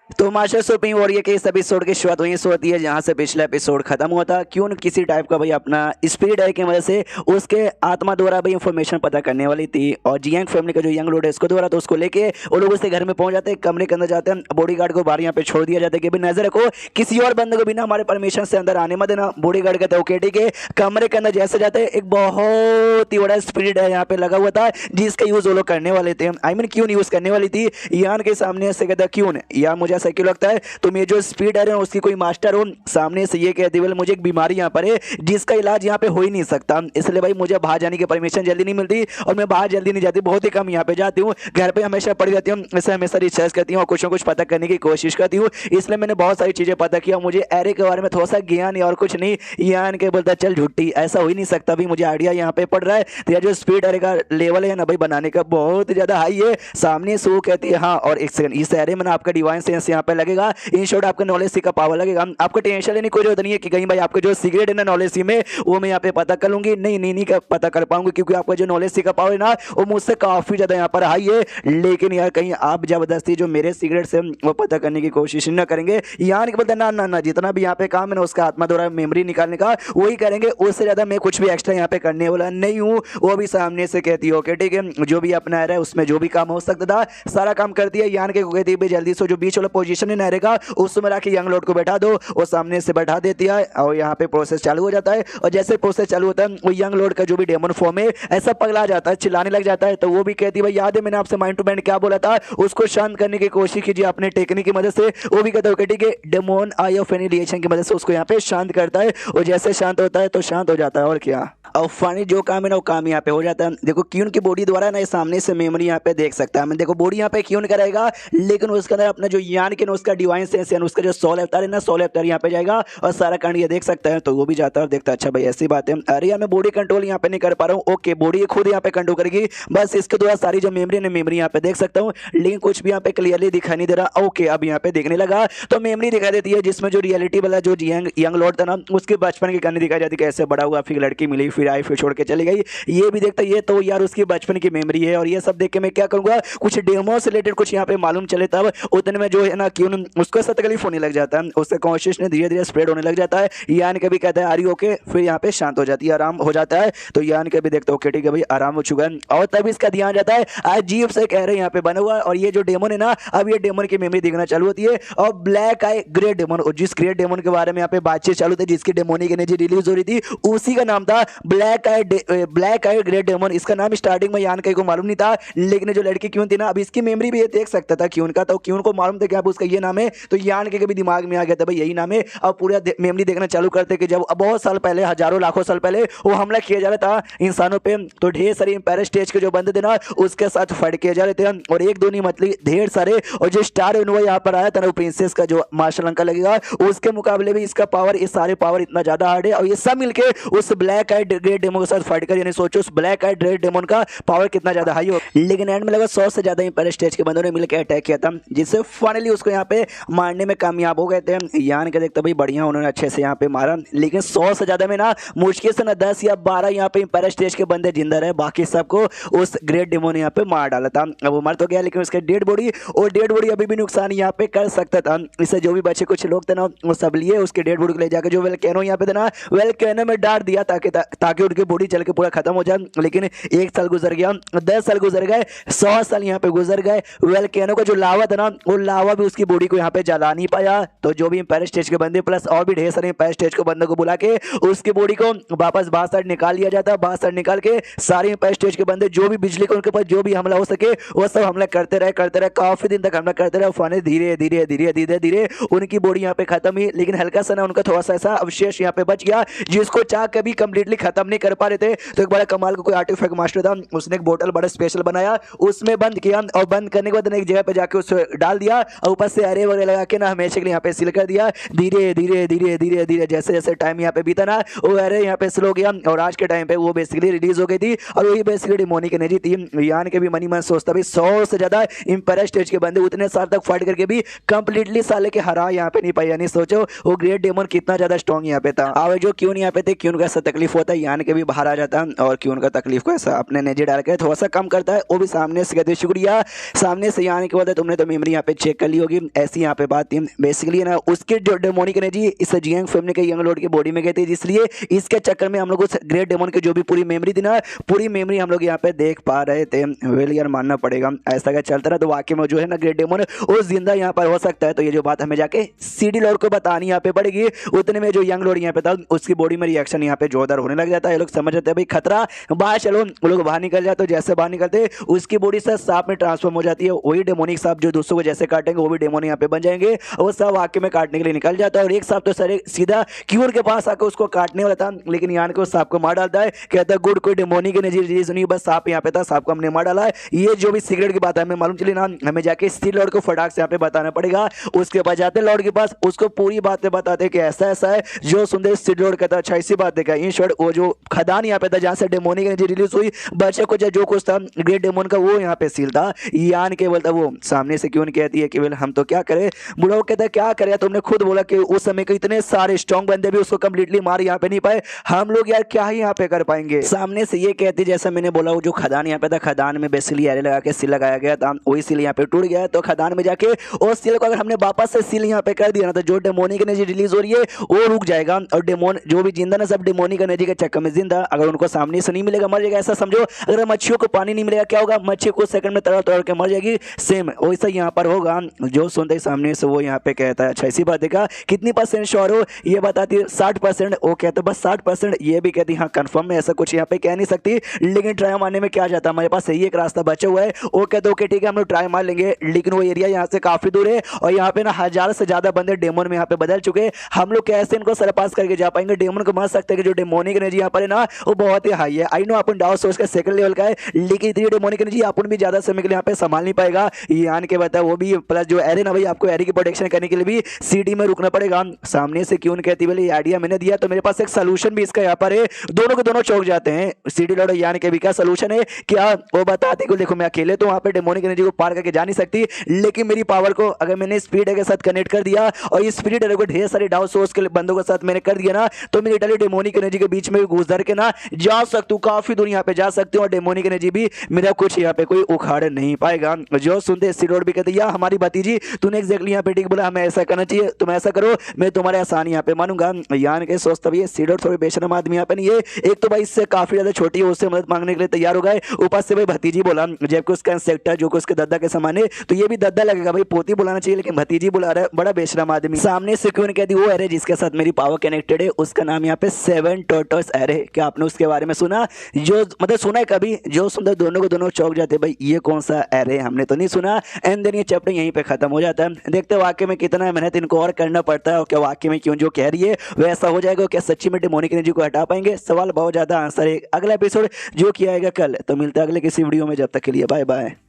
तो master supreme warrior के इस एपिसोड की शुरुआत वहीं से होती है जहां से पिछला एपिसोड खत्म हुआ था। क्यों किसी टाइप का भाई अपना स्पिरिट है की वजह से उसके आत्मा द्वारा भाई इंफॉर्मेशन पता करने वाली थी और जियांग फैमिली का जो यंग लोड है इसको द्वारा तो उसको लेके वो लोग उसके घर में पहुंच जाते हैं, कमरे के अंदर जाते हैं, बॉडीगार्ड को बाहर यहाँ पे छोड़ दिया जाता है कि भाई नजर रखो किसी और बंदे को बिना हमारे परमिशन से अंदर आने मत देना। बॉडीगार्ड कहते हैं ओके ठीक है। कमरे के अंदर जैसे जाते हैं एक बहुत ही बड़ा स्पिरिट है यहाँ पे लगा हुआ था जिसका यूज वो लोग करने वाले थे। आई मीन क्यों यूज करने वाली थी यान के सामने से कहता क्यों या मुझे ऐसा क्यों लगता है तुम ये जो स्पीड है उसकी कोई मास्टर हो। सामने से ये कहती है मुझे एक बीमारी यहाँ पर है जिसका इलाज यहाँ पे हो ही नहीं सकता, इसलिए भाई मुझे बाहर जाने की परमिशन जल्दी नहीं मिलती और मैं बाहर जल्दी नहीं जाती, बहुत ही कम यहाँ पे जाती हूँ, घर पे हमेशा पड़ी रहती हूँ, इसे हमेशा रिसर्च करती हूँ और कुछ ना कुछ पता करने की कोशिश करती हूँ। इसलिए मैंने बहुत सारी चीजें पता किया, मुझे एरे के बारे में थोड़ा सा ज्ञान है और कुछ नहीं। यान के बोलता चल झूठी ऐसा हो ही नहीं सकता, भी मुझे आइडिया यहाँ पे पड़ रहा है। तो यह जो स्पीड एरे का लेवल है ना भाई बनाने का बहुत ज्यादा हाई है। सामने से वो कहती है हाँ और एक सेकंड इस एरे में ना आपका डिवाइन सेंस यहाँ पे लगेगा, इन शॉर्ट आपका नॉलेज सी का पावर लगेगा। आपको टेंशन लेने की कोई जरूरत नहीं है कि कहीं भाई आपका जो सीक्रेट है ना नॉलेज सी में वो मैं यहाँ पे पता कर लूंगी, नहीं पता कर पाऊंगी क्योंकि आपका जो नॉलेज सी का पावर है ना वो मुझसे काफी ज्यादा यहाँ पर हाई है। लेकिन यार कहीं आप जबरदस्ती जो मेरे सीक्रेट से वो पता करने की कोशिश न करेंगे। यार बोलते ना ना ना जितना भी यहाँ पे काम है ना उसका आत्मा द्वारा मेमोरी निकालने का वही करेंगे, उससे ज्यादा मैं कुछ भी एक्स्ट्रा यहाँ पे करने वाला नहीं हूँ। वो भी सामने से कहती है ठीक है जो भी अपना रहा है उसमें जो भी काम हो सकता था सारा काम करती है। यान के को कहती है जल्दी से जो बीच वाला पोजीशन है नहरे का उसमें रखी यंग लोड को बैठा दो, वो सामने से बैठा देती है और यहाँ पे प्रोसेस चालू हो जाता है। और जैसे प्रोसेस चालू होता है वो यंग लोड का जो भी डेमन फॉर्म है ऐसा पगला जाता है, चिल्लाने लग जाता है। तो वो भी कहती है भाई याद है मैंने आपसे माइंड टू माइंड क्या बोला था, उसको शांत करने की कोशिश कीजिए अपने टेक्निक की मदद से। वो भी कहता है ठीक है डेमोन आई ऑफ एनिलिएशन की मदद से उसको यहाँ पे शांत करता है और जैसे शांत होता है तो शांत हो जाता है और क्या। और फाइनली जो काम है ना वो काम यहाँ पे हो जाता है। देखो क्यून की बॉडी द्वारा ना सामने से मेमोरी यहाँ पे देख सकता है। मैं देखो बॉडी यहाँ पे क्यून करेगा लेकिन उसके अंदर अपना जो यान के ना उसका डिवाइन सेंस है उसका जो सोल अवतार है ना सोल अवतार यहाँ पे जाएगा और सारा कांड ये देख सकता है। तो वो भी जाता है और देखता है अच्छा भाई ऐसी बात है, अरे यार मैं बॉडी कंट्रोल यहाँ पे नहीं कर पा रहा हूँ। ओके बॉडी खुद यहाँ पे कंट्रोल करेगी, बस इसके द्वारा सारी जो मेमोरी है मेमोरी यहाँ पे देख सकता हूँ लेकिन कुछ भी यहाँ पे क्लियरली दिखाई नहीं दे रहा। ओके अब यहाँ पे देखने लगा तो मेमोरी दिखाई देती है जिसमें जो रियलिटी वाला जो यंग लॉर्ड था ना उसके बचपन की कहानी दिखाई जाती है, कैसे बड़ा हुआ फिर लड़की मिली फिर आई फिर छोड़ के चली गई। ये भी देखता ये तो यार उसकी बचपन की मेमोरी है और ये सब देख के मैं क्या करूंगा कुछ डेमो से रिलेटेड कुछ यहाँ पे मालूम चले तब उतने में जो है ना क्यों उसको ऐसा तकलीफ होने लग जाता है, उससे कॉन्शियस ने धीरे धीरे स्प्रेड होने लग जाता है। यान कभी कहता है आर यू ओके, फिर यहाँ पे शांत हो जाती है आराम हो जाता है। तो यान कभी देखता ओके ठीक है भाई आराम हो चुका है और तब इसका ध्यान जाता है अजीब से कह रहे यहाँ पे बना हुआ है और ये जो डेमन है ना अब ये डेमन की मेमोरी दिखना चालू होती है और ब्लैक आई ग्रेट डेमन और जिस ग्रेट डेमन के बारे में यहाँ पे बातचीत चालू थी जिसकी डेमोनिक एनर्जी रिलीज हो रही थी उसी का नाम था ब्लैक आई ग्रेट डेमन। इसका नाम स्टार्टिंग में यान को मालूम नहीं था लेकिन जो लड़की क्यों थी ना अब इसकी मेमोरी भी ये देख सकता था क्यों का, तो क्यों को मालूम था कि अब उसका ये नाम है। तो यान के भी दिमाग में आ गया था भाई यही नाम है। अब पूरा मेमोरी देखना चालू करते कि जब बहुत साल पहले हजारों लाखों साल पहले वो हमला किया जा रहा था इंसानों पे तो ढेर सारे एम्पायर स्टेज के जो बंदे थे ना उसके साथ फाइट किए जा रहे थे और एक दो नहीं मतलब ढेर सारे। और जो स्टार वो यहाँ पर आया था ना वो प्रिंसेस का जो मार्शल अंका लगेगा उसके मुकाबले भी इसका पावर ये सारे पावर इतना ज्यादा हार्ड है और ये सब मिलके उस ब्लैक आइड ग्रेट डेमन के साथ फाइट कर, यानी सोचो उस ब्लैक आइड ग्रेट डेमन का पावर कितना ज्यादा हाई हो। लेकिन एंड में लगा 100 से ज्यादा एम्पायर स्टेज के बंदों ने मिलकर अटैक किया था जिससे फाइनली उसको यहाँ पे मारने में कामयाब हो गए थे। यान के देखते भाई बढ़िया उन्होंने अच्छे से यहाँ पे मारा लेकिन 100 से ज्यादा में ना मुश्किल से ना 10 या 12 यहाँ पे एम्पायर स्टेज के बंदे जिंदा रहे, बाकी सबको उस ग्रेट डेमन ने यहाँ पे मार डाला था। अब वो मर तो गया लेकिन उसके डेड बॉडी अभी भी नुकसान यहाँ पे कर सकता था। इससे जो भी बचे कुछ लोग थे ना वो सब लिए उसके डेड बॉडी को ले जाकर जो वेलकैनो यहाँ पे था ना वेलकैनो में डाल दिया ताकि उनकी बॉडी चल के पूरा खत्म हो जाए। लेकिन 1 साल गुजर गया, 10 साल गुजर गए, 100 साल यहाँ पे गुजर गए, वेलकैनो का जो लावा था ना वो लावा भी उसकी बॉडी को यहाँ पे जला नहीं पाया। तो जो भी एम्पायर स्टेज के बंदे प्लस और भी ढेर सारे एम्पायर स्टेज के बंदों को बुला के उसकी बॉडी को वापस बाहर साइड निकाल लिया जाता। बाहर साइड निकाल के सारे एम्पायर स्टेज के बंदे जो भी बिजली को उनके ऊपर जो भी हमला हो सके वो सब हमला करते रहे काफी दिन तक हमला करते रहे। फाइनली धीरे धीरे उनकी बॉडी यहाँ पे खत्म हुई लेकिन हल्का सा ना उनका थोड़ा सा ऐसा अवशेष यहाँ पे बच गया जिसको चाह कभी कंप्लीटली खत्म नहीं कर पा रहे थे। तो एक बड़ा कमाल का कोई आर्टिफैक्ट मास्टर था उसने एक बोतल बड़ा स्पेशल बनाया उसमें बंद किया और बंद करने के बाद एक जगह पे जाके उसे डाल दिया और ऊपर से अरे वगैरह लगा के ना हमेशा के लिए यहाँ पे सील कर दिया। धीरे धीरे जैसे जैसे टाइम यहाँ पे बीता ना वो अरे यहाँ पे स्लो गया और आज के टाइम पे वो बेसिकली रिलीज हो गई थी और वही बेसिकली डिमोनिक एनर्जी थी। यान के भी मनी मन सोचता भी 100 से ज्यादा एम्पायर स्टेज के बंदे उतने साल तक फाइट करके भी कंप्लीटली साले के हरा यहाँ पे नहीं पाया। यानी सोचो वो ग्रेट डेमन कितना ज्यादा स्ट्रॉन्ग यहाँ पे था। अब जो क्यों यहाँ पे थे क्यों का ऐसा तकलीफ होता है यान के भी बाहर आ जाता है और क्यों उनका तकलीफ को ऐसा अपने नेजे डाल के थोड़ा सा कम करता है। वो भी सामने से कहते हैं शुक्रिया, सामने से आने के बाद तुमने तो मेमोरी यहाँ पे चेक कर ली होगी। ऐसी यहाँ पे बात थी बेसिकली ना, उसके जो डेमोनिक एनर्जी इस जियांग फैमिली के यंग लॉर्ड की बॉडी में गई थी, इसलिए इसके चक्कर में हम लोग उस ग्रेट डेमन की जो भी पूरी मेमोरी थी ना, पूरी मेमोरी हम लोग यहाँ पे देख पा रहे थे। वेल यार मानना पड़ेगा, ऐसा अगर चलता रहा तो वाकई में जो है ना ग्रेट डेमन वो जिंदा यहाँ पर हो सकता है। तो ये जो बात हमें जाके सीडी लॉर्ड को बतानी यहाँ पे पड़ेगी। उतने में जो यंग लॉर्ड यहाँ पे था उसकी बॉडी में रिएक्शन यहाँ पे जोरदार होने लग जाता है। ये लोग समझ जाते हैं भाई खतरा, बाहर चलो। वो लोग बाहर निकल जाते, जैसे बाहर निकलते उसकी बॉडी से सांप में ट्रांसफॉर्म हो जाती है। वही डेमोनिक सांप जो दोस्तों को जैसे काटेंगे वो भी डेमोन यहाँ पे बन जाएंगे और सब वाकई में काटने के लिए निकल जाता है। और एक सांप तो सर सीधा क्यूर के पास आकर उसको काटने वाला था, लेकिन यान को सांप को मार डालता है। कहता है गुड, कोई डेमोनिक एनर्जी रिलीज नहीं, बस सांप यहाँ पे था, सांप को हमने मार डाला है। ये जो भी सीक्रेट की बात है हमें मालूम चली ना, हमें जाके स्टील लॉर्ड को फटाक से यहाँ पे बताना पड़ेगा। उसके बाद जाते लॉर्ड के पास, उसको पूरी बातें बताते कि ऐसा ऐसा है। जो सुनते स्टील लॉर्ड कहता अच्छा ऐसी बात है। इन शॉर्ट वो जो खदान यहाँ पे था जहाँ से डेमोनिक एनर्जी रिलीज हुई, बच्चे को जो कुछ था ग्रेट डेमोन का वो यहाँ पे सील था। यान केवल था वो सामने से क्यों कहती है केवल हम तो क्या करें। बुढ़ाओ कहता है क्या करे, तुमने खुद बोला कि उस समय के इतने सारे स्ट्रॉन्ग बंदे भी उसको कंप्लीटली मार यहाँ पे नहीं पाए, हम लोग यार क्या ही यहाँ पे कर पाएंगे। सामने से ये कहती जैसा मैंने बोला वो जो खदान यहाँ पे था, खदान में बेसिकली एरे लगा के सील लगाया गया था, वही सील यहाँ पे टूट गया। तो खदान में जाके उस सील को अगर हमने वापस से सील यहाँ पे कर दिया ना तो जो डेमोनिक एनर्जी रिलीज हो रही है वो रुक जाएगा। और डेमोन जो भी जिंदा ना सब डेमोनिक एनर्जी के चक्कर में जिंदा, अगर उनको सामने से नहीं मिलेगा मर जाएगा। ऐसा समझो अगर मच्छियों को पानी नहीं मिलेगा क्या होगा, मच्छी कुछ सेकंड में तड़ तड़ के मर जाएगी। सेम वैसा यहाँ पर होगा। जो सुनते ही सामने से वो यहाँ पे कहता है अच्छा ऐसी बात है, कितनी % श्योर हो, ये बताती है 60%। वो कहते बस 60%। ये भी कहती हाँ कंफर्म में ऐसा कुछ यहाँ पे कह नहीं सकती, लेकिन ट्राई मारने में क्या जाता, हमारे पास सही एक रास्ता बचा हुआ है। वो कहते ओके ठीक है हम लोग ट्राई मार लेंगे, लेकिन वो एरिया यहाँ से काफी दूर है और यहाँ पे ना 1000 से ज्यादा बंदे डेमन में यहाँ पे बदल चुके। हम लोग कैसे इनको सरपास करके जा पाएंगे। डेमन को मार सकते हैं कि जो डेमोनिक एनर्जी यहाँ पर है ना वो बहुत ही हाई है। आई नो अपन डाउट सोच के सेकंड लेवल का है, लेकिन इतनी डेमोनिक एनर्जी अपन भी ज्यादा समय के लिए यहाँ पे संभाल नहीं पाएगा। यान के बता वो भी प्लस जो एरे ना भाई आपको एरे की प्रोटेक्शन करने के लिए भी सिटी में रुकना पड़ेगा। सामने से क्यों कहती बोले ये आइडिया मैंने दिया तो मेरे पास एक सोल्यूशन भी इसका यहाँ पर है। दोनों के दोनों चौक जाते हैं। सिटी लॉर्ड यान के भी क्या सोल्यूशन है क्या वो बताते को देखो मैं अकेले तो वहाँ पे डेमोनिक एनर्जी को पार करके जा नहीं सकती, लेकिन मेरी पावर को अगर मैंने स्पीड के साथ कनेक्ट कर दिया और इस स्पीड को ढेर सारे डाउन सोर्स के बंदों के साथ मैंने कर दिया ना तो मैं इटली डेमोनिक एनर्जी के बीच में गुजर के ना जा सकती हूँ, काफी दूर यहाँ पे जा सकती हूँ और डेमोनिक एनर्जी भी मेरा कुछ यहाँ पे कोई उखाड़ नहीं पाएगा। जो सुनते सिरोड भी कहते यार हमारी भतीजी तूने एग्जैक्टली यहाँ पे ठीक बोला, हमें ऐसा करना चाहिए, तुम ऐसा करो मैं तुम्हारे आसानी यहाँ पे मानूंगा। यान के सोचता भी सिरोड थोड़ी बेशरम आदमी यहाँ पे नहीं है, एक तो भाई इससे काफी ज्यादा छोटी है उससे मदद मांगने के लिए तैयार हो गए, ऊपर से भाई भतीजी बोला जबकि उसका इंसेक्टर जो उसके दादा के समान है तो ये भी दादा लगेगा भाई, पोती बुलाना चाहिए लेकिन भतीजी बुला रहा है, बड़ा बेशरम आदमी। सामने से क्यों कहती वो एरे जिसके साथ मेरी पावर कनेक्टेड है उसका नाम यहाँ पे 7 टर्टल्स एरे। क्या आपने उसके बारे में सुना, जो मतलब सुना है कभी। जो सुंदर दोनों को दोनों चौक जाते भाई ये कौन सा एरे, हमने तो नहीं सुना। एंड देन ये चैप्टर यहीं पे खत्म हो जाता है। देखते वाकई में कितना मेहनत इनको और करना पड़ता है और क्या वाकई में क्यों जो कह रही है वैसा हो जाएगा, क्या सच्ची में डेमोनिक एनर्जी को हटा पाएंगे। सवाल बहुत ज्यादा, आंसर है अगला एपिसोड जो किया जाएगा कल। तो मिलता है अगले किसी वीडियो में, जब तक के लिए बाय बाय।